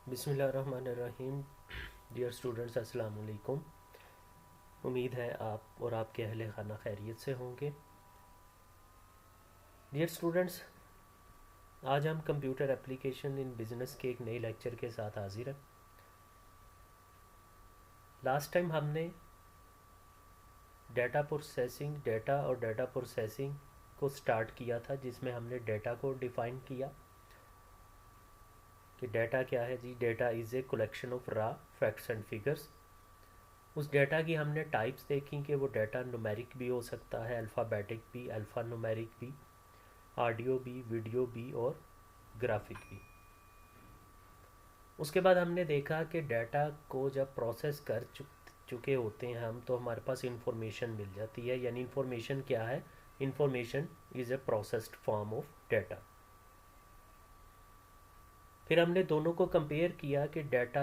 बिस्मिल्लाहिर्रहमानिर्रहीम। Dear students, अस्सलाम वालेकुम। उम्मीद है आप और आपके अहले खाना खैरियत से होंगे। डियर स्टूडेंट्स, आज हम कंप्यूटर एप्लीकेशन इन बिज़नेस के एक नए लेक्चर के साथ हाजिर हैं। लास्ट टाइम हमने डाटा और डाटा प्रोसेसिंग को स्टार्ट किया था, जिसमें हमने डाटा को डिफ़ाइन किया कि डाटा क्या है जी। Data is a collection of raw facts and figures. उस डाटा की हमने टाइप्स देखी कि वो डाटा न्यूमेरिक भी हो सकता है, अल्फ़ाबेटिक भी, अल्फ़ा न्यूमेरिक भी, ऑडियो भी, वीडियो भी और ग्राफिक भी। उसके बाद हमने देखा कि डाटा को जब प्रोसेस कर चुके होते हैं हम, तो हमारे पास इंफॉर्मेशन मिल जाती है। यानी इंफॉर्मेशन क्या है? Information is a processed form of data. फिर हमने दोनों को कंपेयर किया कि डाटा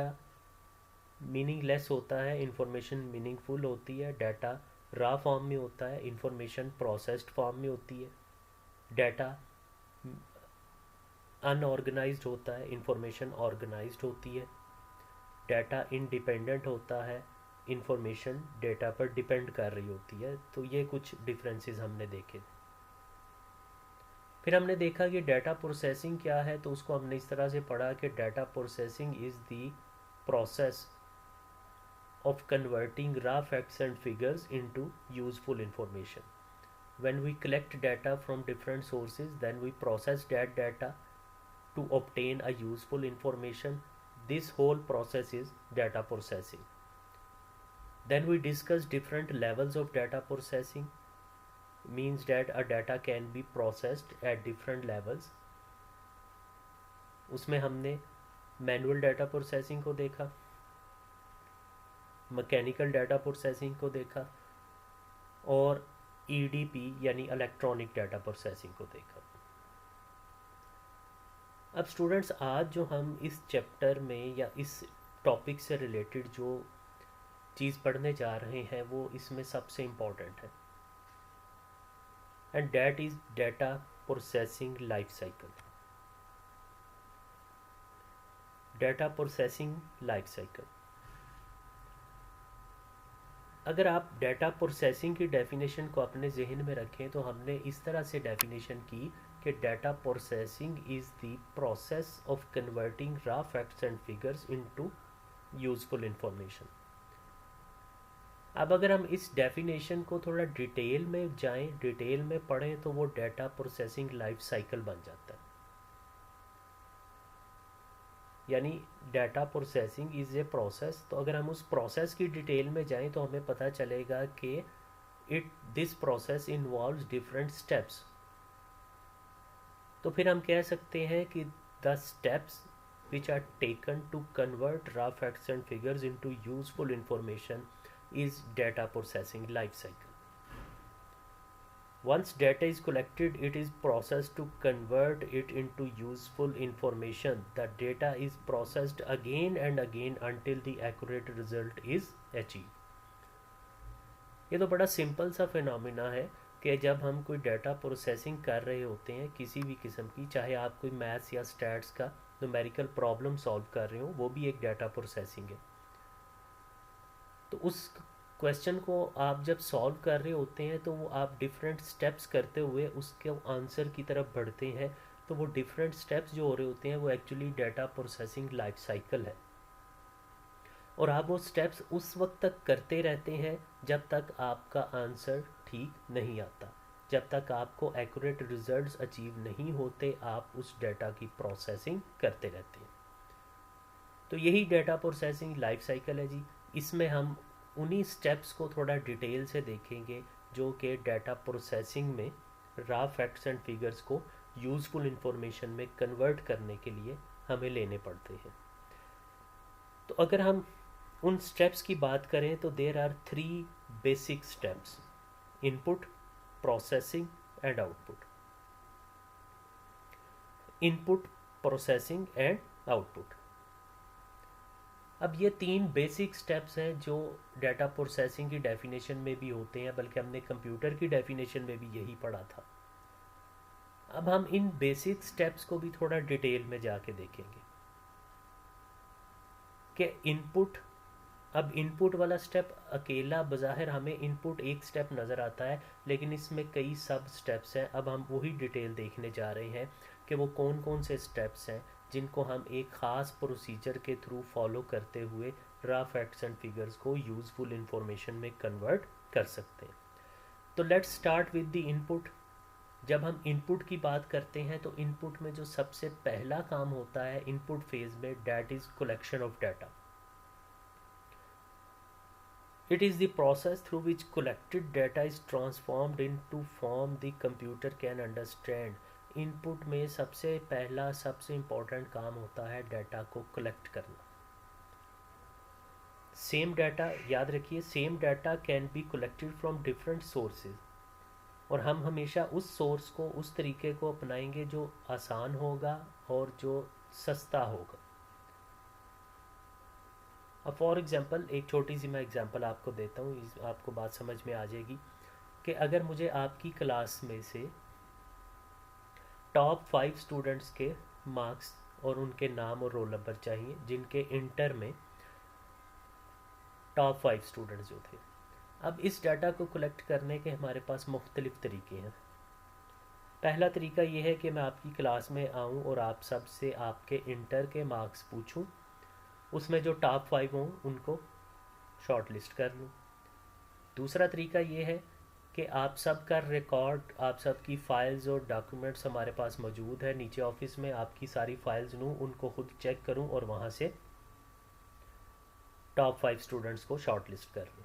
मीनिंगलेस होता है, इंफॉर्मेशन मीनिंगफुल होती है। डाटा रॉ फॉर्म में होता है, इंफॉर्मेशन प्रोसेस्ड फॉर्म में होती है। डाटा अनऑर्गेनाइज्ड होता है, इंफॉर्मेशन ऑर्गेनाइज्ड होती है। डाटा इंडिपेंडेंट होता है, इंफॉर्मेशन डेटा पर डिपेंड कर रही होती है। तो ये कुछ डिफरेंसेस हमने देखे। फिर हमने देखा कि डाटा प्रोसेसिंग क्या है, तो उसको हमने इस तरह से पढ़ा कि data processing is the process of converting raw facts and figures into useful information. When we collect data from different sources, then we process that data to obtain a useful information. This whole process is data processing. Then we discuss different levels of data processing. Means that a data can be processed at different levels. उसमें हमने manual data processing को देखा, mechanical data processing को देखा और EDP यानी electronic data processing को देखा। अब स्टूडेंट्स, आज जो हम इस चैप्टर में या इस टॉपिक से रिलेटेड जो चीज़ पढ़ने जा रहे हैं वो इसमें सबसे इम्पॉर्टेंट है, and that is data processing life cycle. Data processing life cycle. अगर आप डाटा प्रोसेसिंग की डेफिनेशन को अपने जहन में रखें तो हमने इस तरह से डेफिनेशन की कि data processing is the process of converting raw facts and figures into useful information. अब अगर हम इस डेफिनेशन को थोड़ा डिटेल में जाएं, डिटेल में पढ़ें, तो वो डाटा प्रोसेसिंग लाइफ साइकिल बन जाता है। यानी data processing is a process. तो अगर हम उस प्रोसेस की डिटेल में जाएं तो हमें पता चलेगा कि this process involves different steps. तो फिर हम कह सकते हैं कि the steps which are taken to convert raw facts and figures into useful information is data processing life cycle. Once data is collected, it is processed to convert it into useful information. The data is processed again and again until the accurate result is achieved. ये तो बड़ा simple सा phenomena है कि जब हम कोई data processing कर रहे होते हैं किसी भी किस्म की, चाहे आप कोई मैथ्स या स्टैट्स का न्यूमेरिकल प्रॉब्लम सॉल्व कर रहे हो, वो भी एक डाटा प्रोसेसिंग है। तो उस क्वेश्चन को आप जब सॉल्व कर रहे होते हैं तो वो आप डिफरेंट स्टेप्स करते हुए उसके आंसर की तरफ बढ़ते हैं। तो वो डिफरेंट स्टेप्स जो हो रहे होते हैं वो actually data processing life cycle है। और आप वो स्टेप्स उस वक्त तक करते रहते हैं जब तक आपका आंसर ठीक नहीं आता, जब तक आपको एक्यूरेट रिजल्ट्स अचीव नहीं होते, आप उस डाटा की प्रोसेसिंग करते रहते हैं। तो यही डाटा प्रोसेसिंग लाइफ साइकिल है जी। इसमें हम उन्हीं स्टेप्स को थोड़ा डिटेल से देखेंगे जो कि डाटा प्रोसेसिंग में रॉ फैक्ट्स एंड फिगर्स को यूज़फुल इंफॉर्मेशन में कन्वर्ट करने के लिए हमें लेने पड़ते हैं। तो अगर हम उन स्टेप्स की बात करें तो there are 3 basic steps: input, processing and output. Input, processing and output. अब ये 3 बेसिक स्टेप्स हैं जो डाटा प्रोसेसिंग की डेफिनेशन में भी होते हैं, बल्कि हमने कंप्यूटर की डेफिनेशन में भी यही पढ़ा था। अब हम इन बेसिक स्टेप्स को भी थोड़ा डिटेल में जाके देखेंगे। कि इनपुट, अब इनपुट वाला स्टेप अकेला बज़ाहिर हमें इनपुट एक स्टेप नज़र आता है, लेकिन इसमें कई सब स्टेप्स हैं। अब हम वही डिटेल देखने जा रहे हैं कि वो कौन कौन से स्टेप्स हैं जिनको हम एक ख़ास प्रोसीजर के थ्रू फॉलो करते हुए रा फैक्ट्स एंड फिगर्स को यूज़फुल इंफॉर्मेशन में कन्वर्ट कर सकते हैं। तो let's start with the input. जब हम इनपुट की बात करते हैं तो इनपुट में जो सबसे पहला काम होता है इनपुट फेज में, that is collection of data. It is the process through which collected data is transformed into form the computer can understand. Input में सबसे पहला सबसे इम्पोर्टेंट काम होता है डाटा को कलेक्ट करना। सेम डाटा, याद रखिए, same data can be collected from different sources, और हम हमेशा उस सोर्स को, उस तरीके को अपनाएंगे जो आसान होगा और जो सस्ता होगा। अब फॉर एग्ज़ाम्पल एक छोटी सी मैं एग्ज़ाम्पल आपको देता हूँ, आपको बात समझ में आ जाएगी कि अगर मुझे आपकी क्लास में से टॉप 5 स्टूडेंट्स के मार्क्स और उनके नाम और रोल नंबर चाहिए जिनके इंटर में टॉप 5 स्टूडेंट्स जो थे। अब इस डाटा को कलेक्ट करने के हमारे पास मुख्तलिफ़ तरीके हैं। पहला तरीका ये है कि मैं आपकी क्लास में आऊँ और आप सब से आपके इंटर के मार्क्स पूछूँ, उसमें जो टॉप 5 हों उनको शॉर्ट लिस्ट कर लूँ। दूसरा तरीका ये है कि आप सब का रिकॉर्ड, आप सब की फ़ाइल्स और डॉक्यूमेंट्स हमारे पास मौजूद है नीचे ऑफिस में, आपकी सारी फाइल्स लूँ, उनको खुद चेक करूँ और वहाँ से टॉप 5 स्टूडेंट्स को शॉर्ट लिस्ट कर लूँ।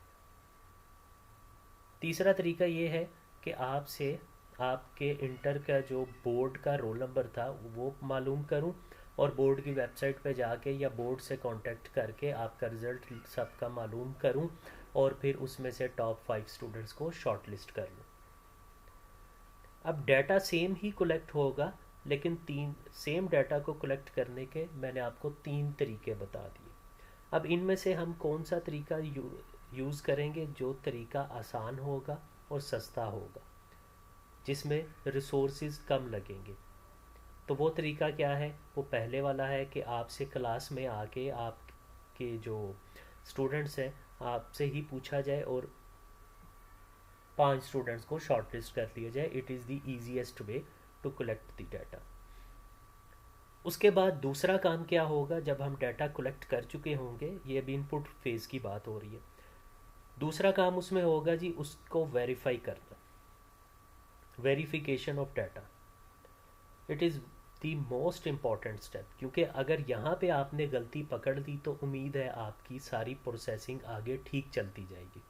तीसरा तरीका ये है कि आपसे आपके इंटर का जो बोर्ड का रोल नंबर था वो मालूम करूं और बोर्ड की वेबसाइट पे जाके या बोर्ड से कांटेक्ट करके आपका रिज़ल्ट सबका मालूम करूं और फिर उसमें से टॉप 5 स्टूडेंट्स को शॉर्ट लिस्ट कर लूं। अब डाटा सेम ही कलेक्ट होगा, लेकिन तीन सेम डाटा को कलेक्ट करने के मैंने आपको 3 तरीके बता दिए। अब इनमें से हम कौन सा तरीका यूज़ करेंगे जो तरीका आसान होगा और सस्ता होगा, जिसमें रिसोर्सेज कम लगेंगे। तो वो तरीका क्या है? वो पहले वाला है कि आपसे क्लास में आके आपके जो स्टूडेंट्स हैं आपसे ही पूछा जाए और 5 स्टूडेंट्स को शॉर्ट लिस्ट कर लिया जाए। It is the easiest way to collect the data. उसके बाद दूसरा काम क्या होगा जब हम डाटा कलेक्ट कर चुके होंगे, ये भी इनपुट फेज़ की बात हो रही है। दूसरा काम उसमें होगा जी उसको वेरीफाई करना, verification of data. It is the most important step, क्योंकि अगर यहाँ पे आपने गलती पकड़ ली तो उम्मीद है आपकी सारी प्रोसेसिंग आगे ठीक चलती जाएगी।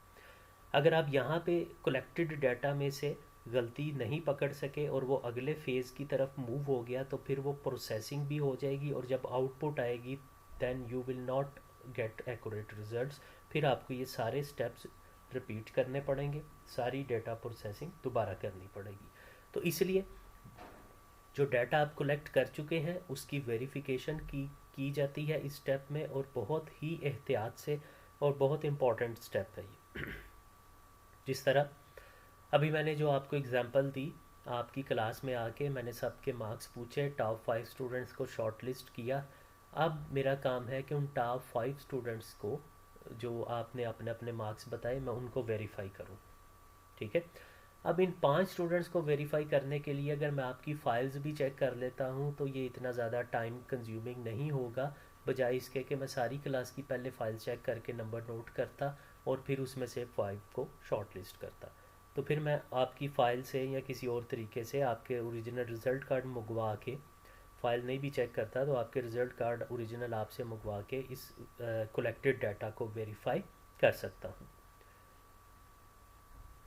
अगर आप यहाँ पे कलेक्टेड डाटा में से गलती नहीं पकड़ सके और वो अगले फेज़ की तरफ मूव हो गया तो फिर वो प्रोसेसिंग भी हो जाएगी और जब आउटपुट आएगी then you will not get accurate results. फिर आपको ये सारे स्टेप्स रिपीट करने पड़ेंगे, सारी डाटा प्रोसेसिंग दोबारा करनी पड़ेगी। तो इसलिए जो डाटा आप कलेक्ट कर चुके हैं उसकी वेरिफिकेशन की जाती है इस स्टेप में, और बहुत ही एहतियात से, और बहुत इम्पॉर्टेंट स्टेप है ये। जिस तरह अभी मैंने जो आपको एग्जांपल दी, आपकी क्लास में आके मैंने सबके मार्क्स पूछे, टॉप 5 स्टूडेंट्स को शॉर्ट लिस्ट किया। अब मेरा काम है कि उन टॉप 5 स्टूडेंट्स को जो आपने अपने अपने मार्क्स बताए मैं उनको वेरीफाई करूं। ठीक है। अब इन 5 स्टूडेंट्स को वेरीफाई करने के लिए अगर मैं आपकी फ़ाइल्स भी चेक कर लेता हूं तो ये इतना ज़्यादा टाइम कंज्यूमिंग नहीं होगा, बजाय इसके कि मैं सारी क्लास की पहले फ़ाइल चेक करके नंबर नोट करता और फिर उसमें से 5 को शॉर्ट लिस्ट करता। तो फिर मैं आपकी फ़ाइल से या किसी और तरीके से आपके ओरिजिनल रिज़ल्ट कार्ड मंगवा के, फ़ाइल नहीं भी चेक करता तो आपके रिज़ल्ट कार्ड ओरिजिनल आपसे मंगवा के इस कलेक्टेड डाटा को वेरीफाई कर सकता हूँ।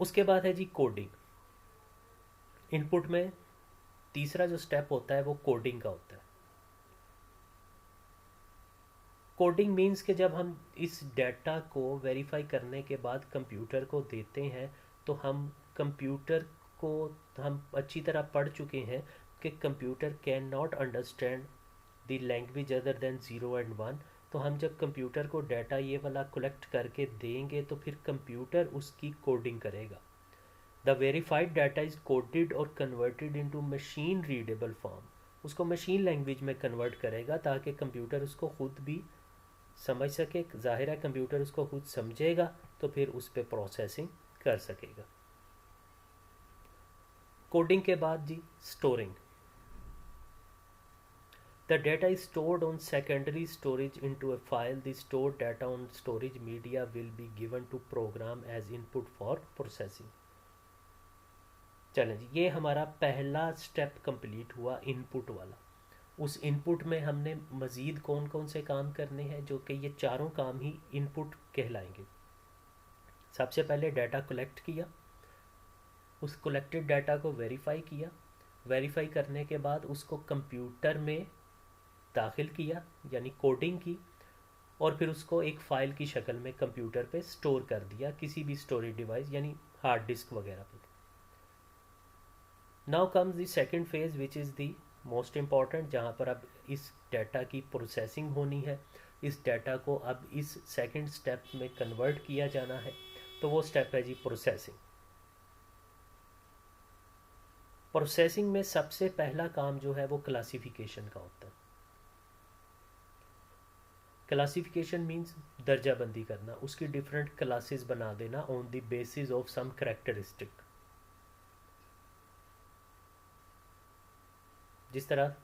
उसके बाद है जी कोडिंग। इनपुट में तीसरा जो स्टेप होता है वो कोडिंग का होता है। कोडिंग मीन्स कि जब हम इस डाटा को वेरीफाई करने के बाद कंप्यूटर को देते हैं तो हम कंप्यूटर को हम अच्छी तरह पढ़ चुके हैं कि computer can not understand the language other than 0 and 1। तो हम जब कंप्यूटर को डाटा ये वाला कलेक्ट करके देंगे तो फिर कंप्यूटर उसकी कोडिंग करेगा। The verified data is coded और converted into machine readable form. उसको मशीन लैंग्वेज में कन्वर्ट करेगा ताकि कंप्यूटर उसको खुद भी समझ सके, जाहिर है कंप्यूटर उसको खुद समझेगा तो फिर उस पर प्रोसेसिंग कर सकेगा। कोडिंग के बाद जी storing. The data is stored on secondary storage into a file. The stored data on storage media will be given to program as input for processing. चलें जी, ये हमारा पहला स्टेप कंप्लीट हुआ इनपुट वाला। उस इनपुट में हमने मज़ीद कौन कौन से काम करने हैं, जो कि ये चारों काम ही इनपुट कहलाएंगे। सबसे पहले डाटा कलेक्ट किया, उस कलेक्टेड डाटा को वेरीफाई किया, वेरीफाई करने के बाद उसको कंप्यूटर में दाखिल किया यानी कोडिंग की, और फिर उसको एक फ़ाइल की शक्ल में कंप्यूटर पे स्टोर कर दिया किसी भी स्टोरेज डिवाइस यानी हार्ड डिस्क वगैरह पे। Now comes the second phase which is the most important, जहाँ पर अब इस डाटा की प्रोसेसिंग होनी है। इस डाटा को अब इस सेकंड स्टेप में कन्वर्ट किया जाना है, तो वो स्टेप है जी प्रोसेसिंग। प्रोसेसिंग में सबसे पहला काम जो है वो क्लासिफिकेशन का होता है। क्लासिफिकेशन मीन्स दर्जाबंदी करना, उसकी डिफरेंट क्लासेस बना देना on the basis of some characteristic. जिस तरह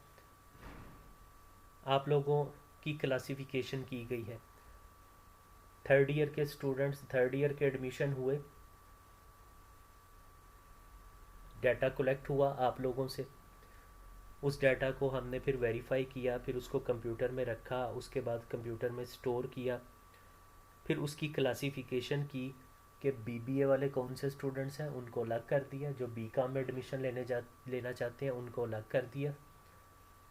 आप लोगों की क्लासिफिकेशन की गई है, थर्ड ईयर के स्टूडेंट्स, थर्ड ईयर के एडमिशन हुए, डाटा कलेक्ट हुआ आप लोगों से, उस डाटा को हमने फिर वेरीफाई किया, फिर उसको कंप्यूटर में रखा, उसके बाद कंप्यूटर में स्टोर किया, फिर उसकी क्लासिफिकेशन की कि बीबीए वाले कौन से स्टूडेंट्स हैं उनको अलग कर दिया, जो बीकॉम में एडमिशन लेना चाहते हैं उनको अलग कर दिया,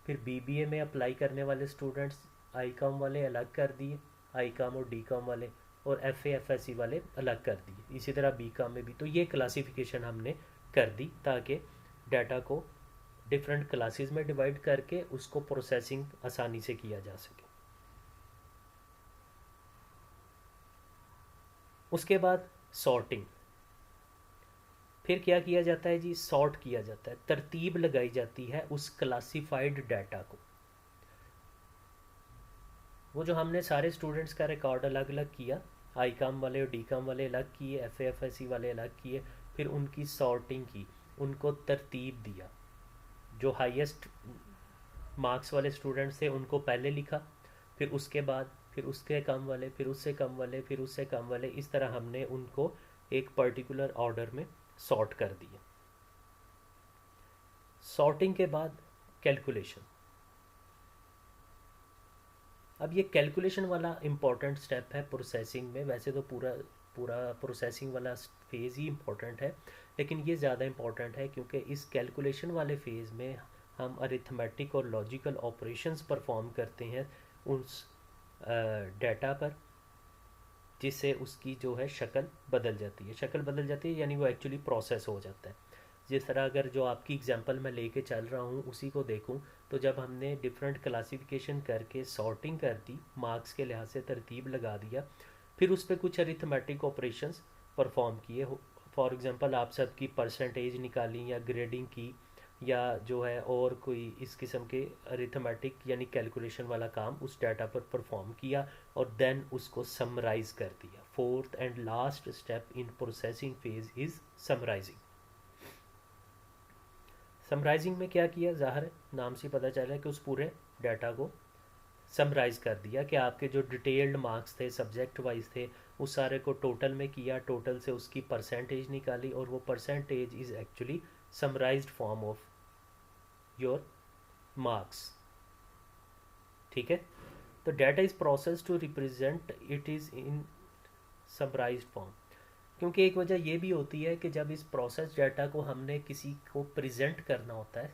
फिर बीबीए में अप्लाई करने वाले स्टूडेंट्स आईकॉम वाले अलग कर दिए, आईकॉम और डीकॉम वाले, और एफए एफएससी वाले अलग कर दिए। इसी तरह बीकॉम में भी, तो ये क्लासिफिकेशन हमने कर दी ताकि डाटा को डिफरेंट क्लासेस में डिवाइड करके उसको प्रोसेसिंग आसानी से किया जा सके। उसके बाद सॉर्टिंग। फिर क्या किया जाता है जी, सॉर्ट किया जाता है, तरतीब लगाई जाती है उस क्लासिफाइड डाटा को। वो जो हमने सारे स्टूडेंट्स का रिकॉर्ड अलग अलग किया, आईकॉम वाले और डीकॉम वाले अलग किए, एफएफएससी वाले अलग किए, फिर उनकी सॉर्टिंग की, उनको तरतीब दिया। जो हाईएस्ट मार्क्स वाले स्टूडेंट्स थे उनको पहले लिखा, फिर उसके बाद फिर उसके कम वाले, फिर उससे कम वाले, फिर उससे कम वाले, इस तरह हमने उनको एक पर्टिकुलर ऑर्डर में सॉर्ट कर दिया। सॉर्टिंग के बाद कैलकुलेशन। अब ये कैलकुलेशन वाला इम्पॉर्टेंट स्टेप है प्रोसेसिंग में। वैसे तो पूरा प्रोसेसिंग वाला फेज़ ही इम्पोर्टेंट है, लेकिन ये ज़्यादा इम्पोर्टेंट है क्योंकि इस कैलकुलेशन वाले फेज़ में हम अरिथमेटिक और लॉजिकल ऑपरेशंस परफॉर्म करते हैं उस डाटा पर, जिससे उसकी जो है शक्ल बदल जाती है। शक्ल बदल जाती है यानी वो एक्चुअली प्रोसेस हो जाता है। जिस तरह अगर जो आपकी एग्जांपल मैं लेके चल रहा हूँ उसी को देखूँ, तो जब हमने डिफरेंट क्लासिफिकेशन करके सॉर्टिंग कर दी, मार्क्स के लिहाज से तरतीब लगा दिया, फिर उस पर कुछ अरिथमेटिक ऑपरेशंस परफॉर्म किए, फॉर एग्जांपल आप सबकी परसेंटेज निकाली या ग्रेडिंग की, या जो है और कोई इस किस्म के अरिथमेटिक यानी कैलकुलेशन वाला काम उस डाटा पर परफॉर्म किया, और देन उसको समराइज कर दिया। Fourth and last step in processing phase is summarising. Summarising में क्या किया, ज़ाहिर नाम से पता चला कि उस पूरे डाटा को समराइज़ कर दिया कि आपके जो डिटेल्ड मार्क्स थे सब्जेक्ट वाइज थे उस सारे को टोटल में किया, टोटल से उसकी परसेंटेज निकाली, और वो percentage is actually summarised form of your marks. ठीक है, तो data is process to represent it is in summarised form. क्योंकि एक वजह ये भी होती है कि जब इस प्रोसेस डाटा को हमने किसी को प्रेजेंट करना होता है,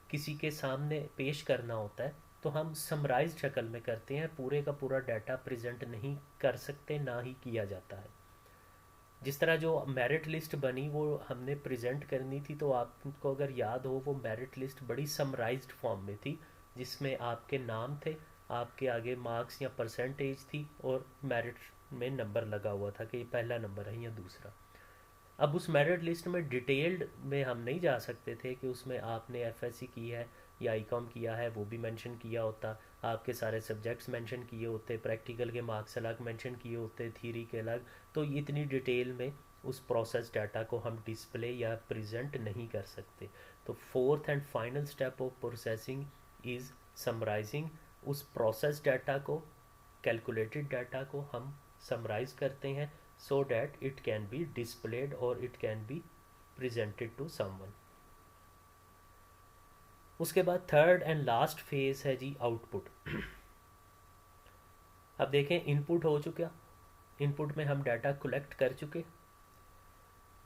किसी के सामने पेश करना होता है, तो हम समराइज शक्ल में करते हैं, पूरे का पूरा डाटा प्रेजेंट नहीं कर सकते, ना ही किया जाता है। जिस तरह जो मेरिट लिस्ट बनी वो हमने प्रेजेंट करनी थी, तो आपको अगर याद हो वो मेरिट लिस्ट बड़ी समराइज्ड फॉर्म में थी, जिसमें आपके नाम थे, आपके आगे मार्क्स या परसेंटेज थी, और मेरिट में नंबर लगा हुआ था कि ये पहला नंबर है या दूसरा। अब उस मेरिट लिस्ट में डिटेल्ड में हम नहीं जा सकते थे कि उसमें आपने एफएससी की है या आईकॉम किया है, वो भी मेंशन किया होता, आपके सारे सब्जेक्ट्स मेंशन किए होते, प्रैक्टिकल के मार्क्स अलग मेंशन किए होते, थ्योरी के अलग। तो इतनी डिटेल में उस प्रोसेस डाटा को हम डिस्प्ले या प्रेजेंट नहीं कर सकते। तो fourth and final step of processing is summarizing. उस प्रोसेस डाटा को, कैलकुलेटेड डाटा को हम समराइज करते हैं so that it can be displayed और it can be presented to someone. उसके बाद थर्ड एंड लास्ट फेज है जी आउटपुट। अब देखें, इनपुट हो चुका, इनपुट में हम डाटा कलेक्ट कर चुके,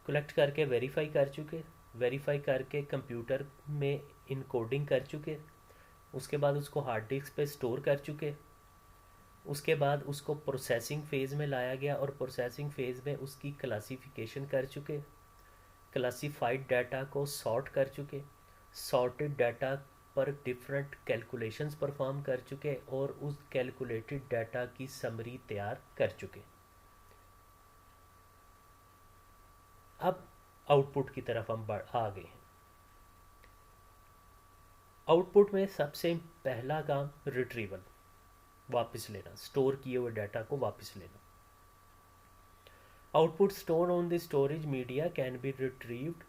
कलेक्ट करके वेरीफाई कर चुके, वेरीफाई करके कंप्यूटर में इनकोडिंग कर चुके, उसके बाद उसको हार्ड डिस्क पे स्टोर कर चुके, उसके बाद उसको प्रोसेसिंग फ़ेज़ में लाया गया और प्रोसेसिंग फ़ेज़ में उसकी क्लासिफिकेशन कर चुके, क्लासिफाइड डाटा को सॉर्ट कर चुके, सॉर्टेड डाटा पर डिफरेंट कैलकुलेशंस परफॉर्म कर चुके और उस कैलकुलेटेड डाटा की समरी तैयार कर चुके। अब आउटपुट की तरफ हम आ गए हैं। आउटपुट में सबसे पहला काम रिट्रीवल, वापस लेना, स्टोर किए हुए डाटा को वापस लेना। Output store on the storage media can be retrieved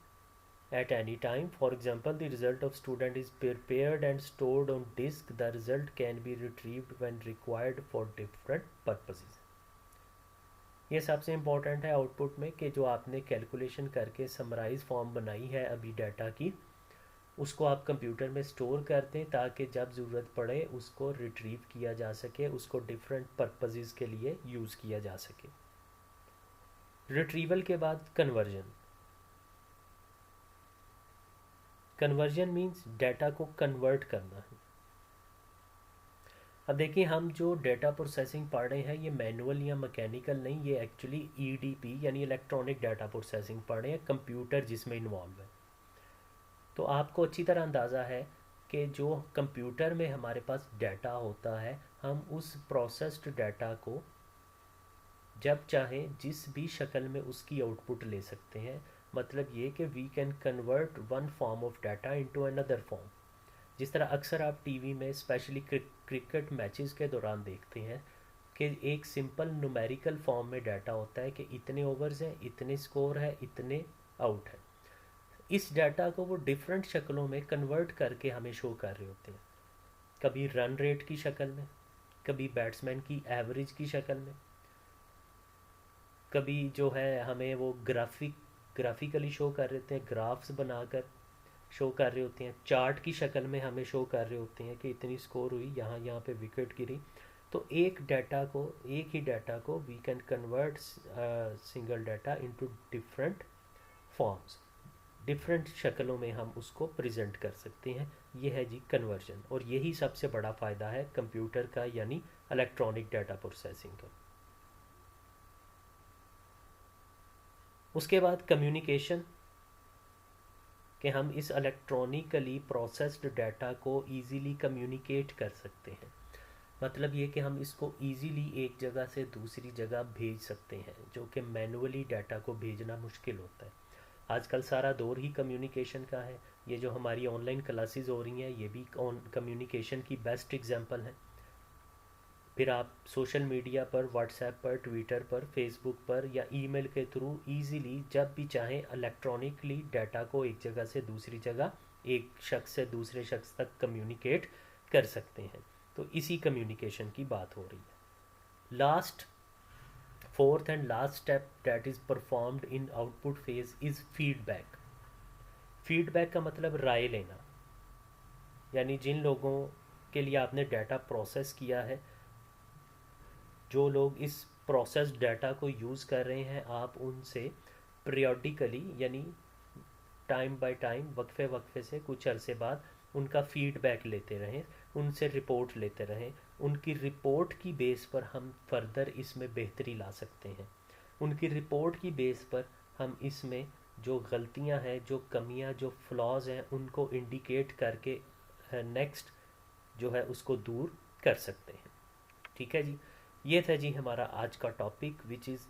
at any time. For example, the result of student is prepared and stored on disk. The result can be retrieved when required for different purposes. ये सबसे important है output में कि जो आपने calculation करके summarise form बनाई है अभी डाटा की, उसको आप कंप्यूटर में स्टोर कर दें ताकि जब ज़रूरत पड़े उसको रिट्रीव किया जा सके, उसको डिफरेंट पर्पसेस के लिए यूज़ किया जा सके। रिट्रीवल के बाद कन्वर्जन। कन्वर्जन मीन्स डाटा को कन्वर्ट करना है। अब देखिए, हम जो डाटा प्रोसेसिंग पढ़ रहे हैं ये मैनुअल या मैकेनिकल नहीं, ये एक्चुअली ईडीपी यानी इलेक्ट्रॉनिक डाटा प्रोसेसिंग पढ़ रहे हैं, कंप्यूटर जिसमें इन्वॉल्व है। तो आपको अच्छी तरह अंदाज़ा है कि जो कंप्यूटर में हमारे पास डाटा होता है, हम उस प्रोसेस्ड डाटा को जब चाहें जिस भी शक्ल में उसकी आउटपुट ले सकते हैं। मतलब ये कि we can convert one form of data into another form. जिस तरह अक्सर आप टीवी में स्पेशली क्रिकेट मैचेस के दौरान देखते हैं कि एक सिंपल न्यूमेरिकल फॉर्म में डाटा होता है कि इतने ओवर्स हैं, इतने स्कोर है, इतने आउट है। इस डाटा को वो डिफरेंट शक्लों में कन्वर्ट करके हमें शो कर रहे होते हैं। कभी रन रेट की शक्ल में, कभी बैट्समैन की एवरेज की शक्ल में, कभी जो है हमें वो ग्राफिकली शो कर रहे होते हैं, ग्राफ्स बनाकर शो कर रहे होते हैं, चार्ट की शक्ल में हमें शो कर रहे होते हैं कि इतनी स्कोर हुई, यहाँ यहाँ पे विकेट गिरी। तो एक ही डाटा को we can convert single data into different forms, different शक्लों में हम उसको प्रेजेंट कर सकते हैं। ये है जी कन्वर्जन, और यही सबसे बड़ा फ़ायदा है कंप्यूटर का यानी इलेक्ट्रॉनिक डाटा प्रोसेसिंग का। उसके बाद कम्युनिकेशन, कि हम इस इलेक्ट्रॉनिकली प्रोसेस्ड डाटा को ईज़िली कम्युनिकेट कर सकते हैं। मतलब ये कि हम इसको ईज़िली एक जगह से दूसरी जगह भेज सकते हैं, जो कि मैनुअली डाटा को भेजना मुश्किल होता है। आजकल सारा दौर ही कम्युनिकेशन का है। ये जो हमारी ऑनलाइन क्लासेस हो रही हैं ये भी कम्युनिकेशन की बेस्ट एग्जांपल है। फिर आप सोशल मीडिया पर, व्हाट्सएप पर, ट्विटर पर, फेसबुक पर या ईमेल के थ्रू इजीली जब भी चाहें इलेक्ट्रॉनिकली डाटा को एक जगह से दूसरी जगह, एक शख्स से दूसरे शख्स तक कम्युनिकेट कर सकते हैं। तो इसी कम्युनिकेशन की बात हो रही है। Last, fourth and last step that is performed in output phase is feedback. Feedback का मतलब राय लेना, यानी जिन लोगों के लिए आपने डाटा प्रोसेस किया है, जो लोग इस प्रोसेस डाटा को यूज़ कर रहे हैं, आप उनसे पीरियोडिकली यानी टाइम बाय टाइम, वक्फे वक्फे से कुछ अरसे बाद उनका फीडबैक लेते रहें, उनसे रिपोर्ट लेते रहें। उनकी रिपोर्ट की बेस पर हम फर्दर इसमें बेहतरी ला सकते हैं। उनकी रिपोर्ट की बेस पर हम इसमें जो गलतियां हैं, जो कमियां, जो फ्लॉज हैं, उनको इंडिकेट करके नेक्स्ट जो है उसको दूर कर सकते हैं। ठीक है जी, ये था जी हमारा आज का topic which is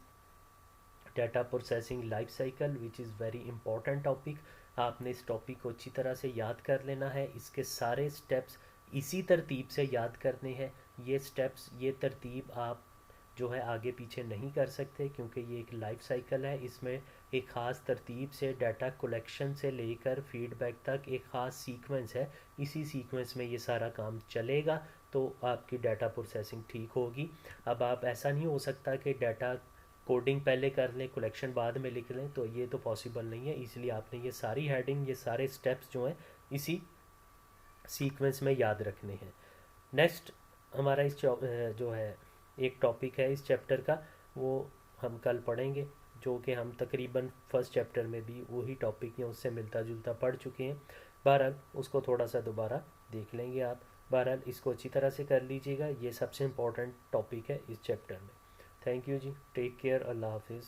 data processing life cycle, which is very important topic. आपने इस टॉपिक को अच्छी तरह से याद कर लेना है। इसके सारे स्टेप्स इसी तरतीब से याद करने हैं। ये स्टेप्स, ये तरतीब आप जो है आगे पीछे नहीं कर सकते, क्योंकि ये एक लाइफ साइकिल है। इसमें एक ख़ास तरतीब से डाटा कलेक्शन से लेकर फीडबैक तक एक ख़ास सीक्वेंस है। इसी सीक्वेंस में ये सारा काम चलेगा तो आपकी डाटा प्रोसेसिंग ठीक होगी। अब आप, ऐसा नहीं हो सकता कि डाटा कोडिंग पहले कर लें, कलेक्शन बाद में लिख लें, तो ये तो पॉसिबल नहीं है। इसलिए आपने ये सारी हेडिंग, ये सारे स्टेप्स जो हैं इसी सीक्वेंस में याद रखने हैं। नेक्स्ट हमारा जो है एक टॉपिक है इस चैप्टर का, वो हम कल पढ़ेंगे, जो कि हम तकरीबन फर्स्ट चैप्टर में भी वही टॉपिक या उससे मिलता जुलता पढ़ चुके हैं। बहरहाल उसको थोड़ा सा दोबारा देख लेंगे आप। बहरहाल इसको अच्छी तरह से कर लीजिएगा, ये सबसे इम्पोर्टेंट टॉपिक है इस चैप्टर में। थैंक यू जी, टेक केयर, अल्लाह हाफिज़।